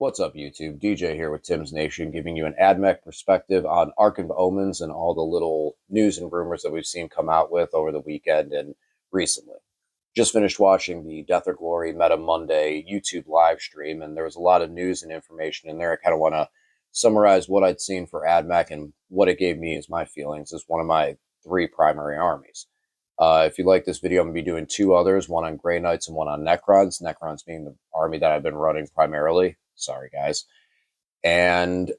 What's up, YouTube? DJ here with Tim's Nation, giving you an AdMech perspective on Ark of Omens and all the little news and rumors that we've seen come out with over the weekend and recently. Just finished watching the Death or Glory Meta Monday YouTube live stream, and there was a lot of news and information in there. I kind of want to summarize what I'd seen for AdMech and what it gave me as my feelings as one of my three primary armies. If you like this video, I'm going to be doing two others, one on Grey Knights and one on Necrons. Necrons being the army that I've been running primarily. Sorry, guys. And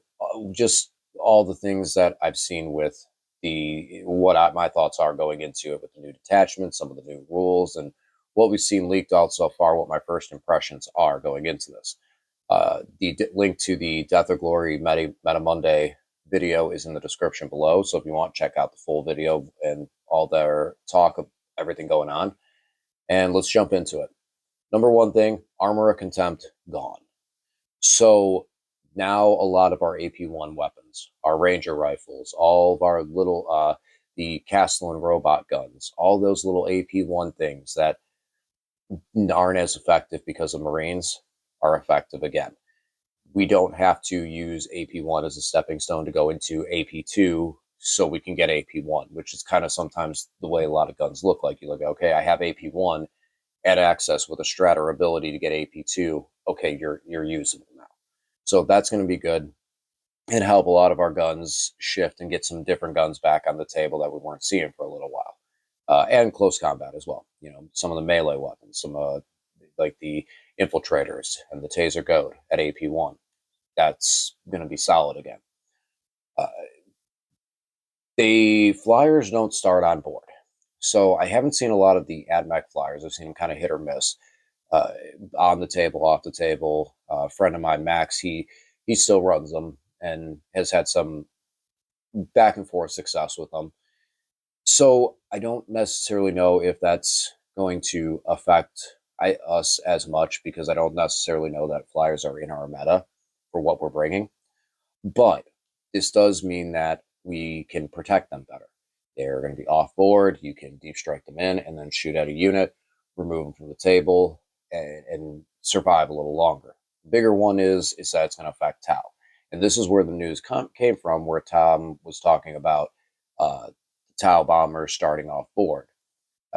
just all the things that I've seen with my thoughts are going into it with the new detachments, some of the new rules, and what we've seen leaked out so far, what my first impressions are going into this. The link to the Death or Glory Meta Monday video is in the description below. So if you want, check out the full video and all their talk of everything going on. And let's jump into it. Number one thing, Armor of Contempt gone. So now a lot of our AP1 weapons, our Ranger rifles, all of our little, the Castellan robot guns, all those little AP1 things that aren't as effective because of Marines are effective again. We don't have to use AP1 as a stepping stone to go into AP2 so we can get AP1, which is kind of sometimes the way a lot of guns look like. You look, okay, I have AP1 at access with a strat or ability to get AP2. Okay, you're usable now. So that's going to be good and help a lot of our guns shift and get some different guns back on the table that we weren't seeing for a little while. And close combat as well. You know, some of the melee weapons, some like the infiltrators and the taser goad at AP1. That's going to be solid again. The flyers don't start on board. So I haven't seen a lot of the AdMech flyers. I've seen them kind of hit or miss. On the table, off the table. A friend of mine, Max, he still runs them and has had some back and forth success with them. So I don't necessarily know if that's going to affect us as much because I don't necessarily know that flyers are in our meta for what we're bringing. But this does mean that we can protect them better. They're going to be off board. You can deep strike them in and then shoot at a unit, remove them from the table, and survive a little longer. The bigger one is that it's going to affect Tau. And this is where the news came from, where Tom was talking about Tau bombers starting off board.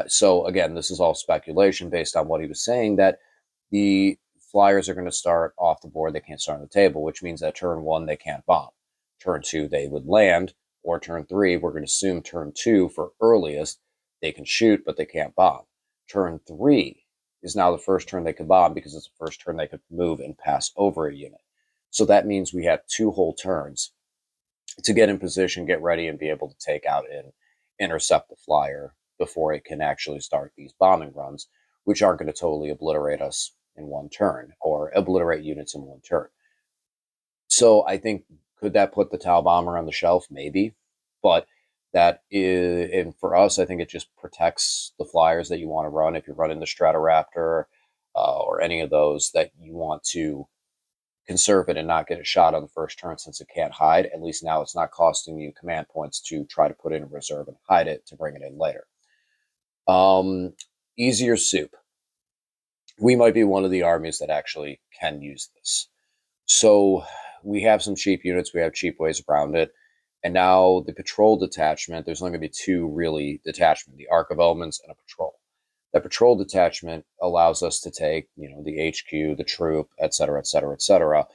So again, this is all speculation based on what he was saying, that the flyers are going to start off the board. They can't start on the table, which means that turn one, they can't bomb. Turn two, they would land, or turn three, we're going to assume turn two for earliest, they can shoot, but they can't bomb. Turn three is now the first turn they could bomb because it's the first turn they could move and pass over a unit. So that means we have two whole turns to get in position, get ready, and be able to take out and intercept the flyer before it can actually start these bombing runs, which aren't going to totally obliterate us in one turn or obliterate units in one turn. So I think, could that put the Tau bomber on the shelf? Maybe. But that is, and for us, I think it just protects the flyers that you want to run. If you're running the Stratoraptor or any of those, that you want to conserve it and not get a shot on the first turn since it can't hide. At least now it's not costing you command points to try to put it in reserve and hide it to bring it in later. Easier soup. We might be one of the armies that actually can use this. So we have some cheap units. We have cheap ways around it. And now the patrol detachment, there's only going to be two really detachments, the Ark of Omens and a patrol. That patrol detachment allows us to take, the HQ, the troop, et cetera,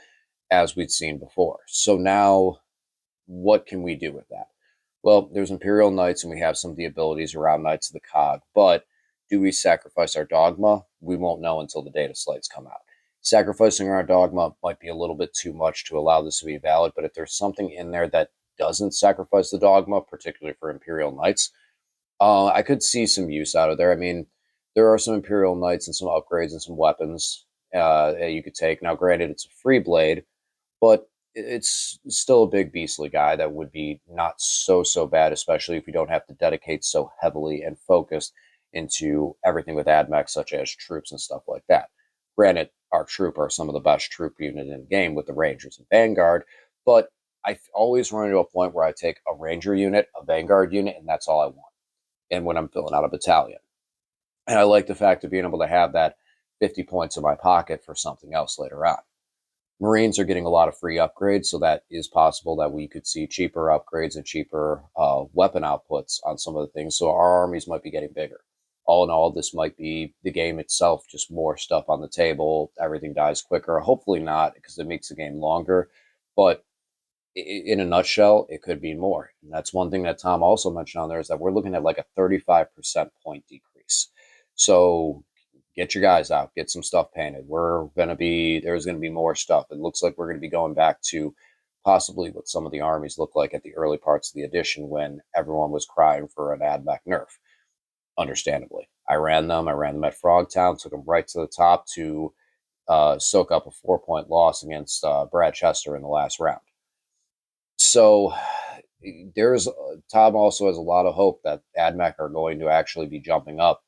as we'd seen before. So now what can we do with that? Well, there's Imperial Knights, and we have some of the abilities around Knights of the Cog, but do we sacrifice our dogma? We won't know until the data slates come out. Sacrificing our dogma might be a little bit too much to allow this to be valid, but if there's something in there that doesn't sacrifice the dogma, particularly for Imperial Knights, I could see some use out of there. I mean, there are some Imperial Knights and some upgrades and some weapons you could take. Now, granted, it's a free blade, but it's still a big beastly guy that would be not so bad, especially if we don't have to dedicate so heavily and focused into everything with AdMech, such as troops and stuff like that. Granted, our troop are some of the best troop unit in the game with the Rangers and Vanguard, but I always run into a point where I take a Ranger unit, a Vanguard unit, and that's all I want. And when I'm filling out a battalion. And I like the fact of being able to have that 50 points in my pocket for something else later on. Marines are getting a lot of free upgrades, so that is possible that we could see cheaper upgrades and cheaper weapon outputs on some of the things. So our armies might be getting bigger. All in all, this might be the game itself, just more stuff on the table. Everything dies quicker. Hopefully not, because it makes the game longer. But in a nutshell, it could be more. And that's one thing that Tom also mentioned on there is that we're looking at like a 35% point decrease. So get your guys out, get some stuff painted. There's going to be more stuff. It looks like we're going to be going back to possibly what some of the armies looked like at the early parts of the edition when everyone was crying for an AdMech nerf, understandably. I ran them at Frogtown, took them right to the top to soak up a 4-point loss against Brad Chester in the last round. So there's Tom also has a lot of hope that AdMech are going to actually be jumping up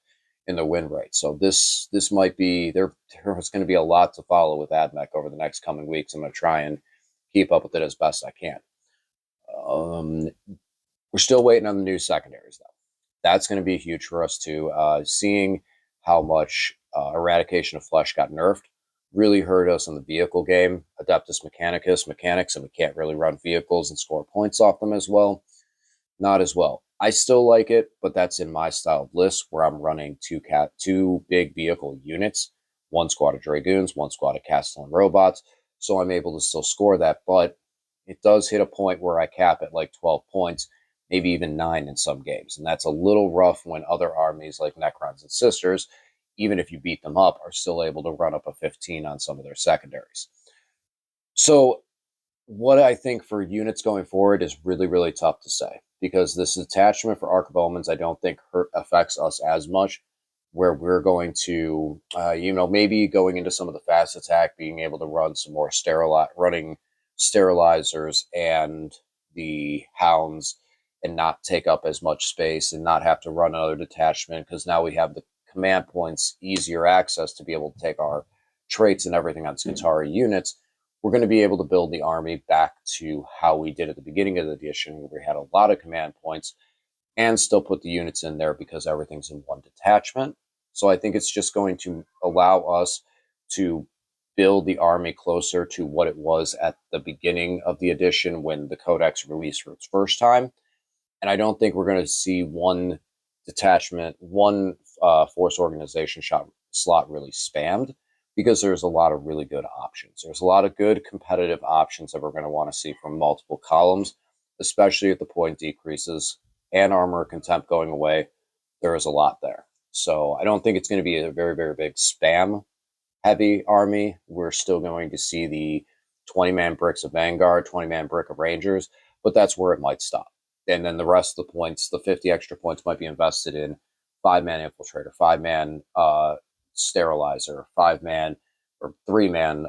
in the win rate. So this might be there's going to be a lot to follow with AdMech over the next coming weeks. I'm going to try and keep up with it as best I can. We're still waiting on the new secondaries though. That's going to be huge for us too. Seeing how much Eradication of Flesh got nerfed really hurt us in the vehicle game. Adeptus Mechanics, and we can't really run vehicles and score points off them as well. Not as well. I still like it, but that's in my style of list where I'm running two big vehicle units, one squad of Dragoons, one squad of Castellan robots. So I'm able to still score that, but it does hit a point where I cap at like 12 points, maybe even 9 in some games. And that's a little rough when other armies like Necrons and Sisters, even if you beat them up, are still able to run up a 15 on some of their secondaries. So what I think for units going forward is really, really tough to say because this attachment for Ark of Omens, I don't think affects us as much. Where we're going to, maybe going into some of the fast attack, being able to run some more running sterilizers and the hounds and not take up as much space and not have to run another detachment because now we have the command points, easier access to be able to take our traits and everything on Skitarii units. We're going to be able to build the army back to how we did at the beginning of the edition, where we had a lot of command points and still put the units in there because everything's in one detachment. So I think it's just going to allow us to build the army closer to what it was at the beginning of the edition when the Codex released for its first time. And I don't think we're going to see one detachment, one force organization slot really spammed because there's a lot of really good options. There's a lot of good competitive options that we're going to want to see from multiple columns, especially at the point decreases and armor contempt going away. There is a lot there. So I don't think it's going to be a very, very big spam heavy army. We're still going to see the 20-man bricks of Vanguard, 20-man brick of Rangers, but that's where it might stop. And then the rest of the points, the 50 extra points might be invested in 5-man infiltrator, 5-man sterilizer, 5-man or 3-man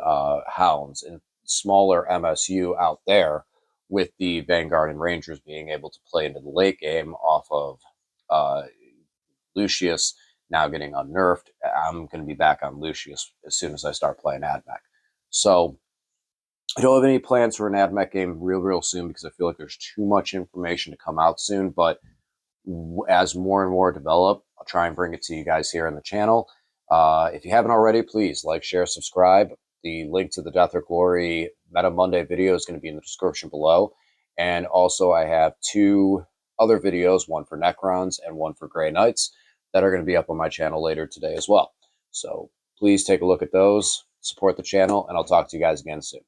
hounds, and smaller MSU out there with the Vanguard and Rangers being able to play into the late game off of Lucius now getting unnerved. I'm going to be back on Lucius as soon as I start playing AdMech. So I don't have any plans for an AdMech game real soon because I feel like there's too much information to come out soon. But as more and more develop, I'll try and bring it to you guys here on the channel. If you haven't already, please like, share, subscribe. The link to the Death or Glory Meta Monday video is going to be in the description below. And also I have 2 other videos, one for Necrons and one for Grey Knights, that are going to be up on my channel later today as well. So please take a look at those, support the channel, and I'll talk to you guys again soon.